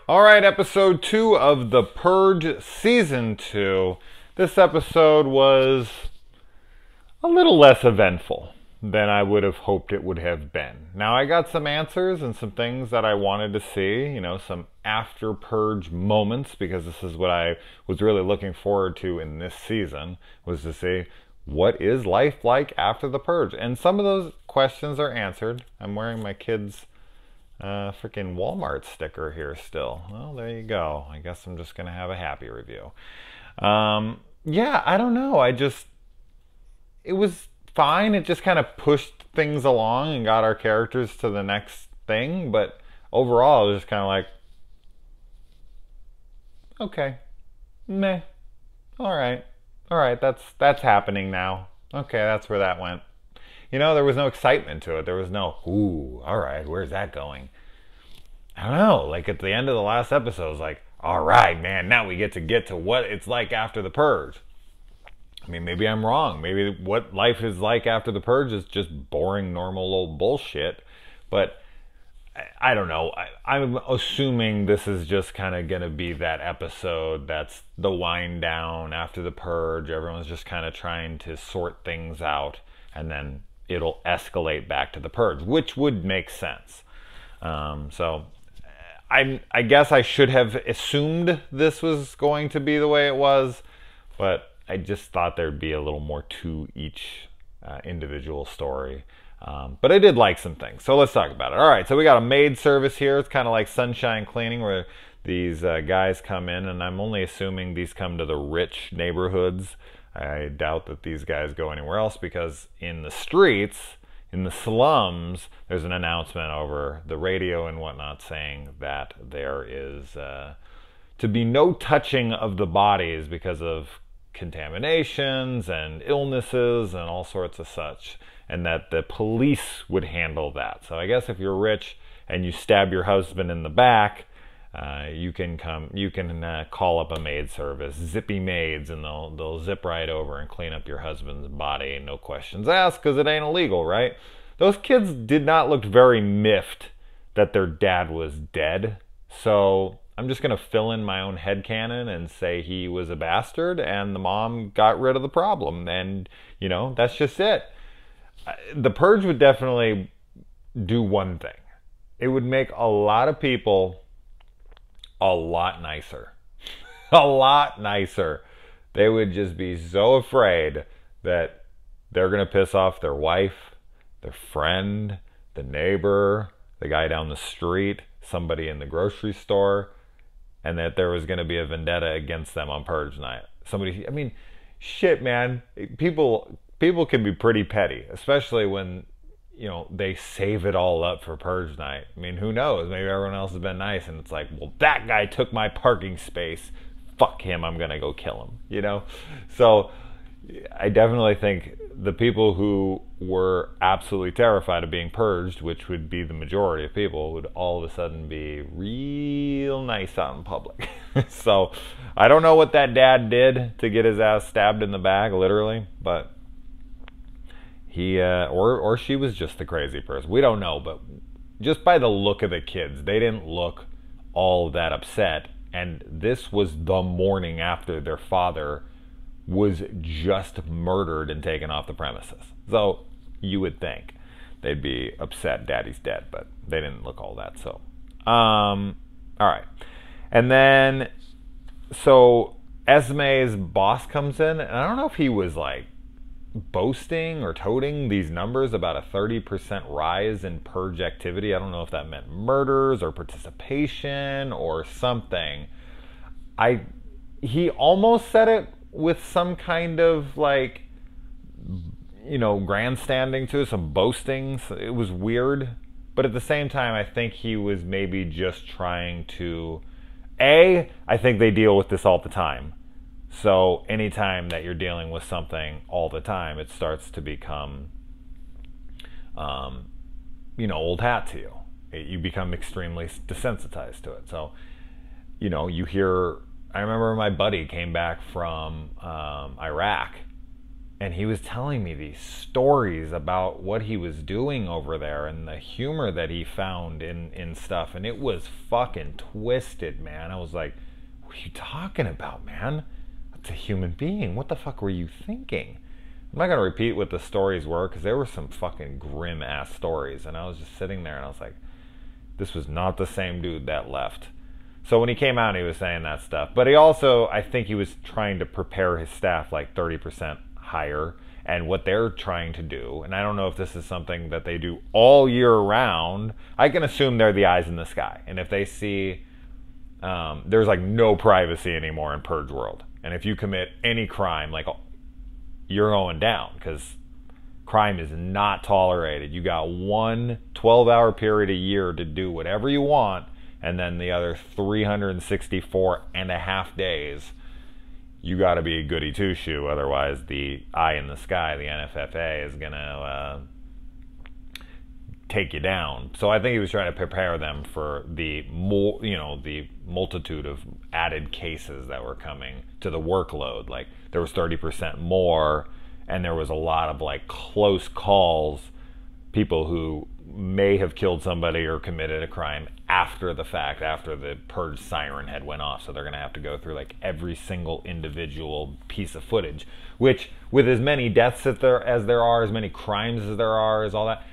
All right, episode 2 of The Purge Season 2. This episode was a little less eventful than I would have hoped it would have been. Now, I got some answers and some things that I wanted to see, some after Purge moments, because this is what I was really looking forward to in this season, was to see what is life like after the Purge. And some of those questions are answered. I'm wearing my kids' freaking Walmart sticker here still. Well, there you go. I guess I'm just gonna have a happy review. Yeah, I don't know. It was fine. It just kind of pushed things along and got our characters to the next thing. But overall, it was just kind of like, okay, meh, all right. That's happening now. Okay, that's where that went. There was no excitement to it. There was no, ooh, all right, where's that going? I don't know. Like at the end of the last episode, it was like, all right, man, now we get to what it's like after the Purge. I mean, maybe I'm wrong. Maybe what life is like after the Purge is just boring, normal old bullshit. But I don't know. I'm assuming this is just kind of going to be that episode that's the wind down after the Purge. Everyone's just kind of trying to sort things out, and then it'll escalate back to the Purge, which would make sense. So I guess I should have assumed this was going to be the way it was, but I just thought there'd be a little more to each individual story. But I did like some things, so let's talk about it. All right, so we got a maid service here. It's kind of like sunshine cleaning, where these guys come in, and I'm only assuming these come to the rich neighborhoods. I doubt that these guys go anywhere else, because in the streets, in the slums, there's an announcement over the radio and whatnot saying that there is to be no touching of the bodies because of contaminations and illnesses and all sorts of such, and that the police would handle that. So I guess if you're rich and you stab your husband in the back, you can call up a maid service, zippy maids, and they'll zip right over and clean up your husband's body, no questions asked, because it ain't illegal, right? Those kids did not look very miffed that their dad was dead, so I'm just gonna fill in my own headcanon and say he was a bastard and the mom got rid of the problem, and that's just it. The Purge would definitely do one thing. It would make a lot of people a lot nicer. A lot nicer. They would just be so afraid that they're going to piss off their wife, their friend, the neighbor, the guy down the street, somebody in the grocery store, and that there was going to be a vendetta against them on Purge night. Shit, man. People can be pretty petty, especially when they save it all up for Purge night. I mean, who knows? Maybe everyone else has been nice, and it's like, well, that guy took my parking space. Fuck him. I'm gonna go kill him. So I definitely think the people who were absolutely terrified of being purged, which would be the majority of people, would all of a sudden be real nice out in public. So I don't know what that dad did to get his ass stabbed in the back, literally, but he or she was just the crazy person. We don't know, but just by the look of the kids, they didn't look all that upset. And this was the morning after their father was just murdered and taken off the premises. So you would think they'd be upset daddy's dead, but they didn't look all that. So all right. And then so Esme's boss comes in, and I don't know if he was like boasting or toting these numbers about a 30% rise in Purge activity. I don't know if that meant murders or participation or something. He almost said it with some kind of like, grandstanding to it, some boasting. It was weird. But at the same time, I think he was maybe just trying to, I think they deal with this all the time. So anytime that you're dealing with something all the time, it starts to become, old hat to you. You become extremely desensitized to it. So, I remember my buddy came back from Iraq, and he was telling me these stories about what he was doing over there and the humor that he found in stuff, and it was fucking twisted, man. I was like, what are you talking about, man? That's a human being. What the fuck were you thinking? I'm not gonna repeat what the stories were, because there were some fucking grim ass stories, and I was just sitting there and I was like, this was not the same dude that left. So when he came out, he was saying that stuff, but he also, I think he was trying to prepare his staff like 30% higher, and what they're trying to do, and I don't know if this is something that they do all year round. I can assume they're the eyes in the sky, and if they see there's like no privacy anymore in Purge World, and if you commit any crime, like, you're going down, because crime is not tolerated. You got one 12-hour period a year to do whatever you want, and then the other 364 and a half days, you got to be a goody two-shoe. Otherwise, the eye in the sky, the NFFA, is going to take you down. So I think he was trying to prepare them for the the multitude of added cases that were coming to the workload. Like, there was 30% more, and there was a lot of like close calls, people who may have killed somebody or committed a crime after the fact, after the Purge siren had went off. So they're going to have to go through like every single individual piece of footage, which, with as many deaths as there are, as many crimes as there are, as all that,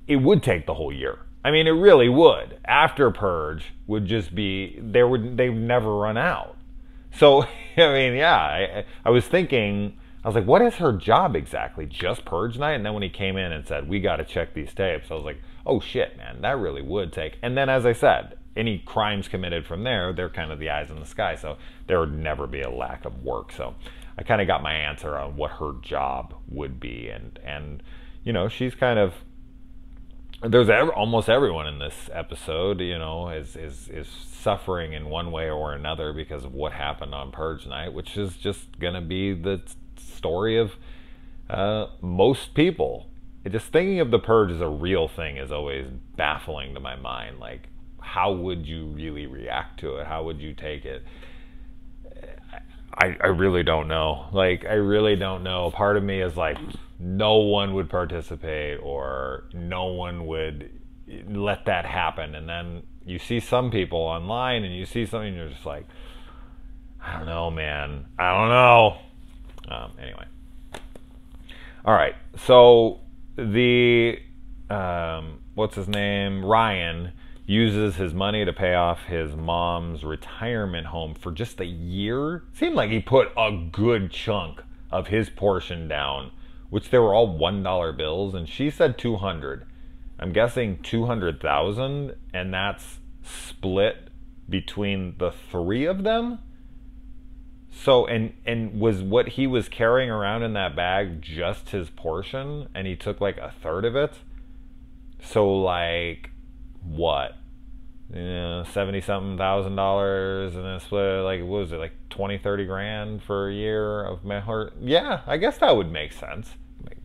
it would take the whole year. I mean, it really would. After Purge would just be, they'd never run out. So, I mean, yeah, I was thinking, I was like, what is her job exactly? Just Purge night? And then when he came in and said, we got to check these tapes, I was like, oh shit, man, that really would take. And then, as I said, any crimes committed from there, they're kind of the eyes in the sky, so there would never be a lack of work. So I kind of got my answer on what her job would be. And she's kind of, there's almost everyone in this episode, is suffering in one way or another because of what happened on Purge night, which is just going to be the story of most people. Just thinking of the Purge as a real thing is always baffling to my mind. Like, how would you really react to it? How would you take it? I really don't know. Like, I really don't know. Part of me is like, no one would participate, or no one would let that happen. And then you see some people online, and you see something, and you're just like, I don't know, man. I don't know. Anyway. All right. So the, what's his name? Ryan uses his money to pay off his mom's retirement home for just a year. Seemed like he put a good chunk of his portion down, which they were all $1 bills, and she said 200. I'm guessing 200,000, and that's split between the three of them. So, and was what he was carrying around in that bag just his portion, and he took like a third of it? So, like, what? 70-something thousand dollars, and then split, like, what was it, like 20-30 grand for a year of heart? Yeah, I guess that would make sense. Like,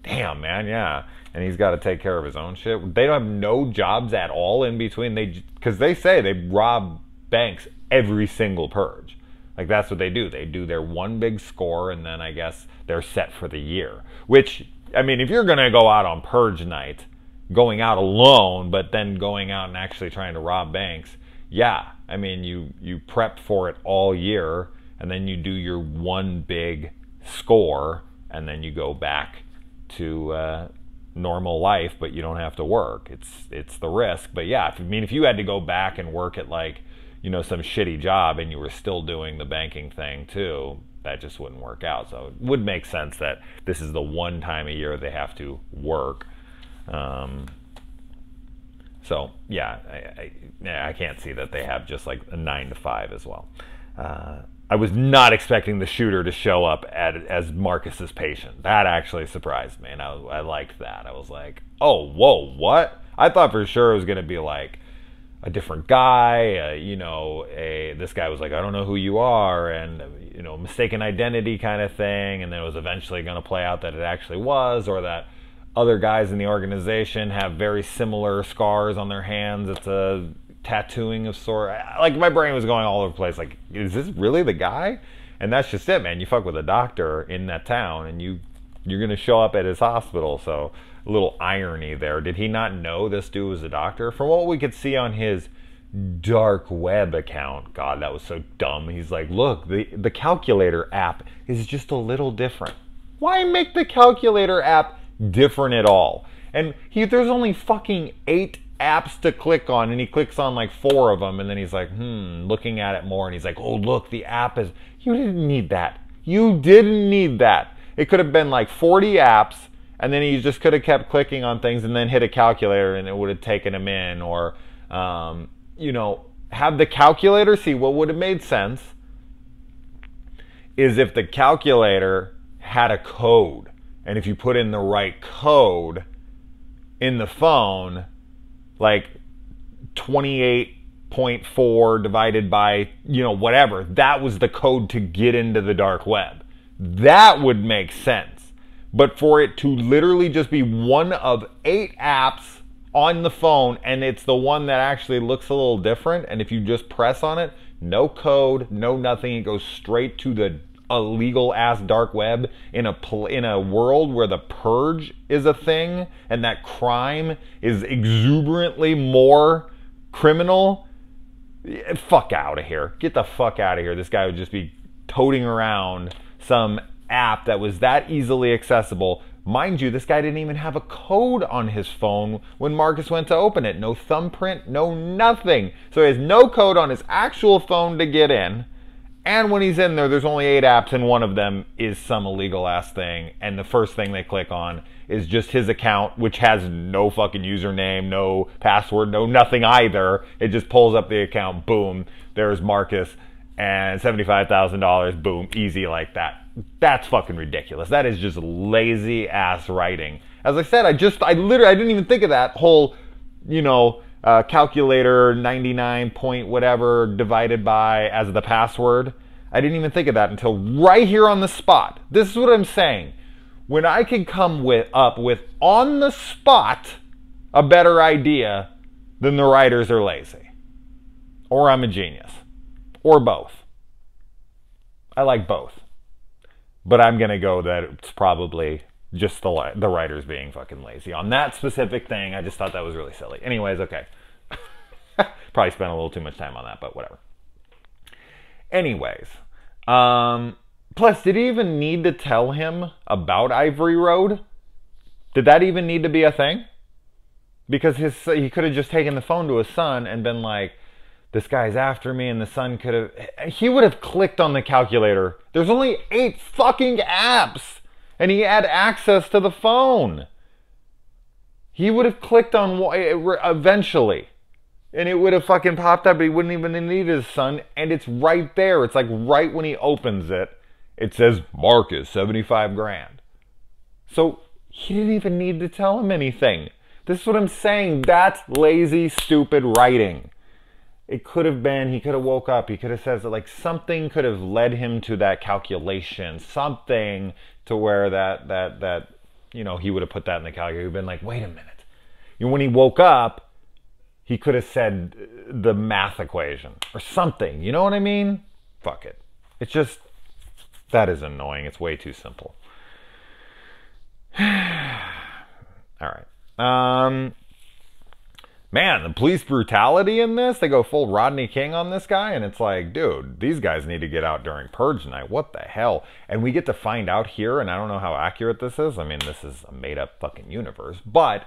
damn, man, yeah. And he's got to take care of his own shit. They don't have no jobs at all in between. Because they say they rob banks every single Purge. Like, that's what they do. They do their one big score, and then I guess they're set for the year. Which, I mean, if you're going to go out on Purge night, going out alone, but then going out and actually trying to rob banks, yeah. I mean, you prep for it all year, and then you do your one big score, and then you go back to normal life, but you don't have to work. It's the risk. But yeah, if you had to go back and work at, like, some shitty job, and you were still doing the banking thing too, that just wouldn't work out. So it would make sense that this is the one time a year they have to work. So yeah, I can't see that they have just like a 9 to 5 as well. I was not expecting the shooter to show up as Marcus's patient. That actually surprised me, and I liked that. I was like, oh, whoa, what? I thought for sure it was going to be like a different guy, this guy was like, I don't know who you are, and, mistaken identity kind of thing, and then it was eventually going to play out that it actually was, or that other guys in the organization have very similar scars on their hands. It's a tattooing of sort. Like, my brain was going all over the place, like, is this really the guy? And that's just it, man. You fuck with a doctor in that town, and you You're going to show up at his hospital. So a little irony there. Did he not know this dude was a doctor? From what we could see on his dark web account, God, that was so dumb. He's like, look, the calculator app is just a little different. Why make the calculator app different at all? And there's only fucking 8 apps to click on, and he clicks on like 4 of them, and then he's like, looking at it more, and he's like, oh, look, the app is... You didn't need that. You didn't need that. It could have been like 40 apps, and then he just could have kept clicking on things and then hit a calculator, and it would have taken him in. Or, have the calculator... See, what would have made sense is if the calculator had a code, and if you put in the right code in the phone, like 28.4 divided by, whatever, that was the code to get into the dark web. That would make sense. But for it to literally just be one of 8 apps on the phone, and it's the one that actually looks a little different, and if you just press on it, no code, no nothing, it goes straight to the illegal ass dark web in a world where the purge is a thing and that crime is exuberantly more criminal. Fuck out of here. Get the fuck out of here. This guy would just be toting around some app that was that easily accessible. Mind you, this guy didn't even have a code on his phone when Marcus went to open it. No thumbprint, no nothing. So he has no code on his actual phone to get in. And when he's in there, there's only 8 apps, and one of them is some illegal ass thing. And the first thing they click on is just his account, which has no fucking username, no password, no nothing either. It just pulls up the account, boom, there's Marcus, and $75,000, boom, easy like that. That's fucking ridiculous. That is just lazy ass writing. As I said, I didn't even think of that whole, calculator 99 point whatever divided by as the password. I didn't even think of that until right here on the spot. This is what I'm saying. When I can come up with on the spot a better idea, then the writers are lazy. Or I'm a genius. Or both. I like both. But I'm going to go that it's probably just the writers being fucking lazy. On that specific thing, I just thought that was really silly. Anyways, okay. Probably spent a little too much time on that, but whatever. Anyways. Plus, did he even need to tell him about Ivory Road? Did that even need to be a thing? Because he could have just taken the phone to his son and been like, this guy's after me, and the son could have... He would have clicked on the calculator. There's only 8 fucking apps, and he had access to the phone. He would have clicked on eventually, and it would have fucking popped up, but he wouldn't even need his son, and it's right there. It's like right when he opens it, it says, Marcus, 75 grand. So he didn't even need to tell him anything. This is what I'm saying. That's lazy, stupid writing. It could have been, he could have woke up, he could have said that, like, something could have led him to that calculation, something to where that he would have put that in the calculator. He would have been like, wait a minute. When he woke up, he could have said the math equation or something. You know what I mean? Fuck it. It's just, that is annoying. It's way too simple. All right. Man, the police brutality in this, they go full Rodney King on this guy, and it's like, dude, these guys need to get out during Purge night. What the hell? And we get to find out here, and I don't know how accurate this is. I mean, this is a made-up fucking universe. But,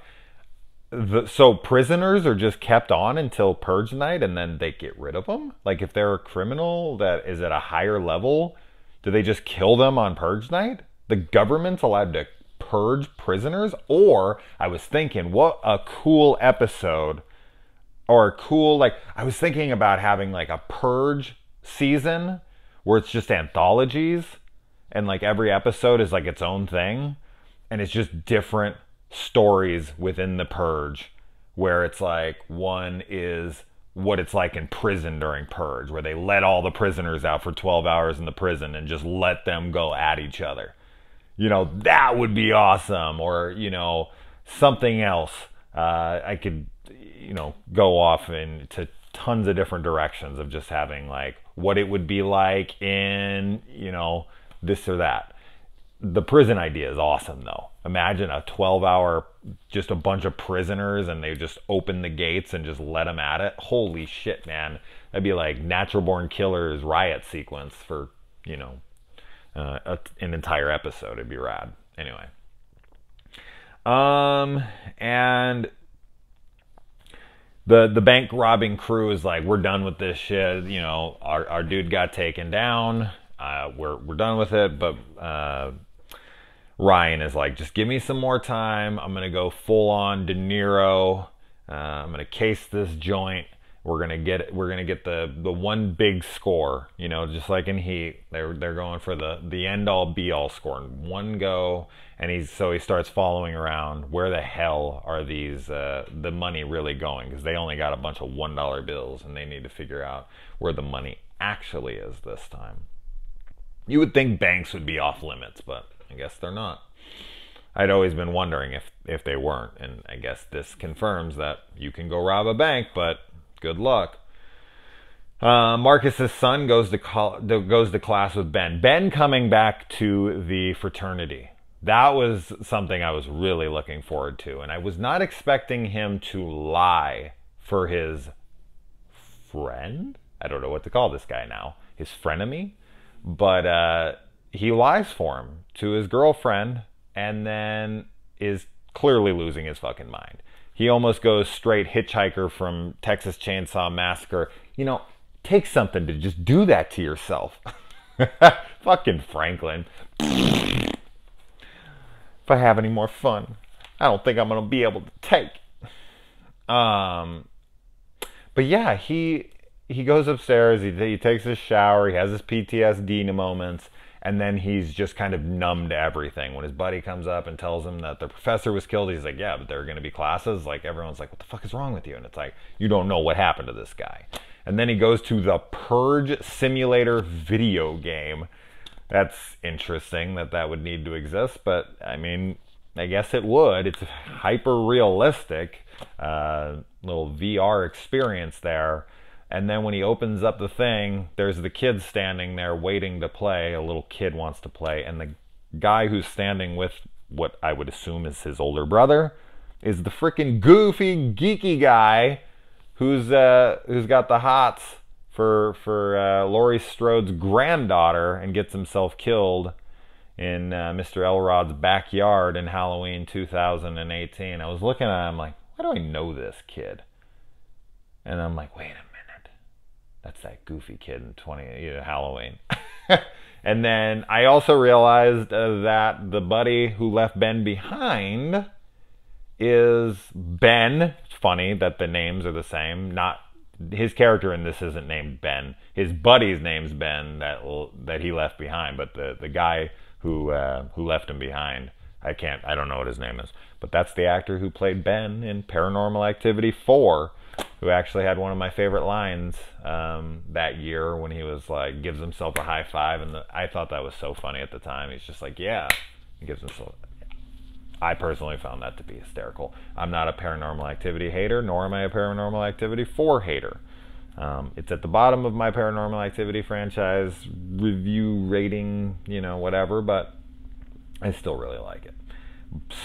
so prisoners are just kept on until Purge night, and then they get rid of them? Like, if they're a criminal that is at a higher level, do they just kill them on Purge night? The government's allowed to purge prisoners? Or I was thinking, what a cool episode, or a cool, like, I was thinking about having like a Purge season where it's just anthologies and like every episode is like its own thing, and it's just different stories within the Purge, where it's like one is what it's like in prison during Purge, where they let all the prisoners out for 12 hours in the prison and just let them go at each other. That would be awesome. Or, something else. I could, go off into tons of different directions of just having like what it would be like in, this or that. The prison idea is awesome, though. Imagine a 12-hour, just a bunch of prisoners, and they just open the gates and just let them at it. Holy shit, man. That'd be like Natural Born Killers riot sequence for, an entire episode. It'd be rad. Anyway. And the bank robbing crew is like, we're done with this shit. Our dude got taken down. We're done with it, but Ryan is like, just give me some more time. I'm gonna go full on De Niro. I'm gonna case this joint. We're gonna get the one big score. Just like in Heat, they're going for the end all be all score in one go. And he starts following around. Where the hell are these the money really going? Because they only got a bunch of $1 bills, and they need to figure out where the money actually is this time. You would think banks would be off limits, but I guess they're not. I'd always been wondering if they weren't, and I guess this confirms that you can go rob a bank, but good luck. Marcus's son goes to class with Ben. Ben coming back to the fraternity. That was something I was really looking forward to, and I was not expecting him to lie for his friend. I don't know what to call this guy now. His frenemy. But he lies for him to his girlfriend, and then is clearly losing his fucking mind. He almost goes straight Hitchhiker from Texas Chainsaw Massacre. Take something to just do that to yourself. Fucking Franklin. If I have any more fun, I don't think I'm going to be able to take. But yeah, he goes upstairs, he takes his shower, he has his PTSD moments, and then he's just kind of numb to everything. When his buddy comes up and tells him that the professor was killed, he's like, yeah, but there are going to be classes. Like, everyone's like, what the fuck is wrong with you? And it's like, you don't know what happened to this guy. And then he goes to the Purge simulator video game. That's interesting that would need to exist, but I mean, I guess it would. It's hyper-realistic, little VR experience there. And then when he opens up the thing, there's the kid standing there waiting to play. A little kid wants to play. And the guy who's standing with what I would assume is his older brother is the freaking goofy, geeky guy who's got the hots for Laurie Strode's granddaughter and gets himself killed in Mr. Elrod's backyard in Halloween 2018. I was looking at him like, why do I know this kid? And I'm like, wait a minute. That's that goofy kid in Halloween. And then I also realized that the buddy who left Ben behind is Ben. It's funny that the names are the same. Not his character in this isn't named Ben. His buddy's name's Ben that he left behind. But the guy who left him behind, I don't know what his name is. But that's the actor who played Ben in Paranormal Activity 4. Who actually had one of my favorite lines that year when he was like, gives himself a high five, and I thought that was so funny at the time. He's just like, yeah, he gives himself. I personally found that to be hysterical. I'm not a Paranormal Activity hater, nor am I a Paranormal Activity 4 hater. It's at the bottom of my Paranormal Activity franchise review rating, whatever, but I still really like it.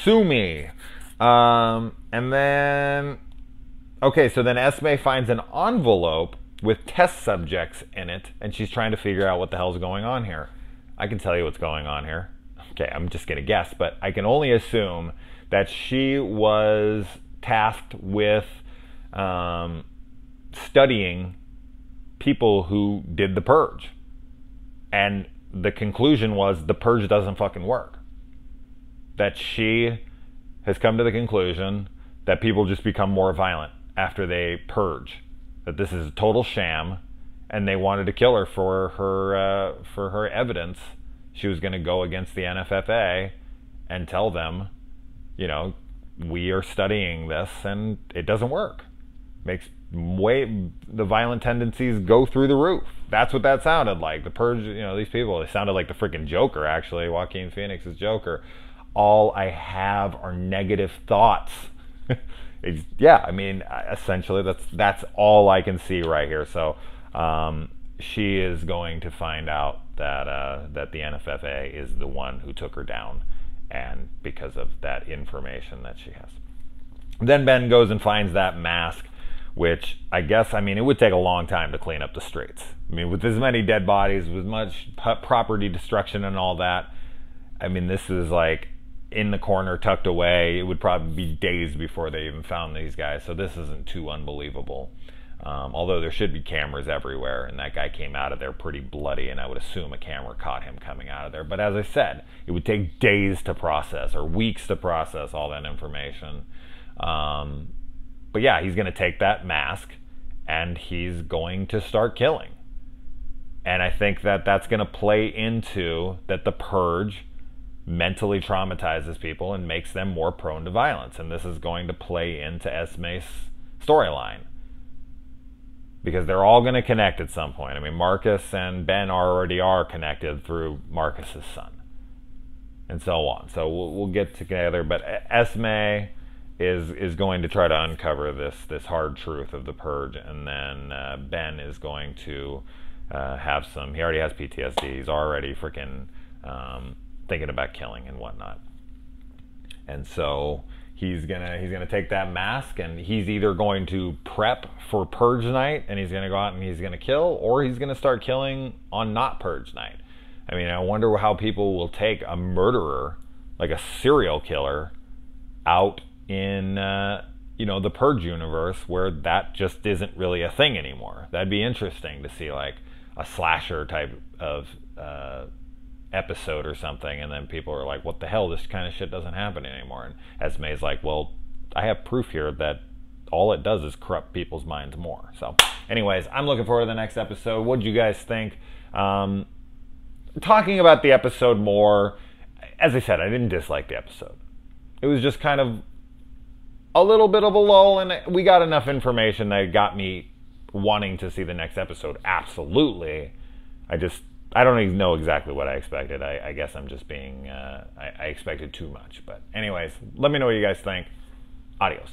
Sue me. And then. Okay, so then Esme finds an envelope with test subjects in it, and she's trying to figure out what the hell's going on here. I can tell you what's going on here. Okay, I'm just going to guess, but I can only assume that she was tasked with studying people who did the Purge. And the conclusion was the Purge doesn't fucking work. That she has come to the conclusion that people just become more violent after they purge, that this is a total sham, and they wanted to kill her for her evidence. She was going to go against the NFFA and tell them, we are studying this and it doesn't work. Makes the violent tendencies go through the roof. That's what that sounded like. The Purge, these people, they sounded like the freaking Joker, actually, Joaquin Phoenix's Joker. All I have are negative thoughts. Essentially that's all I can see right here. So she is going to find out that the NFFA is the one who took her down, and because of that information that she has. Then Ben goes and finds that mask, which I guess, I mean, it would take a long time to clean up the streets. I mean, with as many dead bodies, with much property destruction and all that, I mean, this is like in the corner, tucked away. It would probably be days before they even found these guys, so this isn't too unbelievable. Although there should be cameras everywhere, and that guy came out of there pretty bloody, and I would assume a camera caught him coming out of there. But as I said, it would take days to process, or weeks to process all that information. But yeah, he's going to take that mask, and he's going to start killing. And I think that that's going to play into that the Purge mentally traumatizes people and makes them more prone to violence. And this is going to play into Esme's storyline, because they're all going to connect at some point. I mean, Marcus and Ben already are connected through Marcus's son, and so on. So we'll get together, but Esme is going to try to uncover this hard truth of the Purge, and then Ben is going to have some. He already has PTSD. He's already freaking thinking about killing and whatnot, and so he's gonna take that mask, and he's either going to prep for Purge night, and he's gonna go out and he's gonna kill, or he's gonna start killing on not Purge night. I mean, I wonder how people will take a murderer, like a serial killer, out in the Purge universe, where that just isn't really a thing anymore. That'd be interesting to see, like a slasher type of episode or something, and then people are like, what the hell, this kind of shit doesn't happen anymore. And Esme's like, well, I have proof here that all it does is corrupt people's minds more. So anyways, I'm looking forward to the next episode. What do you guys think? Talking about the episode more, as I said, I didn't dislike the episode. It was just kind of a little bit of a lull, and we got enough information that got me wanting to see the next episode. Absolutely. I don't even know exactly what I expected. I guess I'm just being, I expected too much. But anyways, let me know what you guys think. Adios.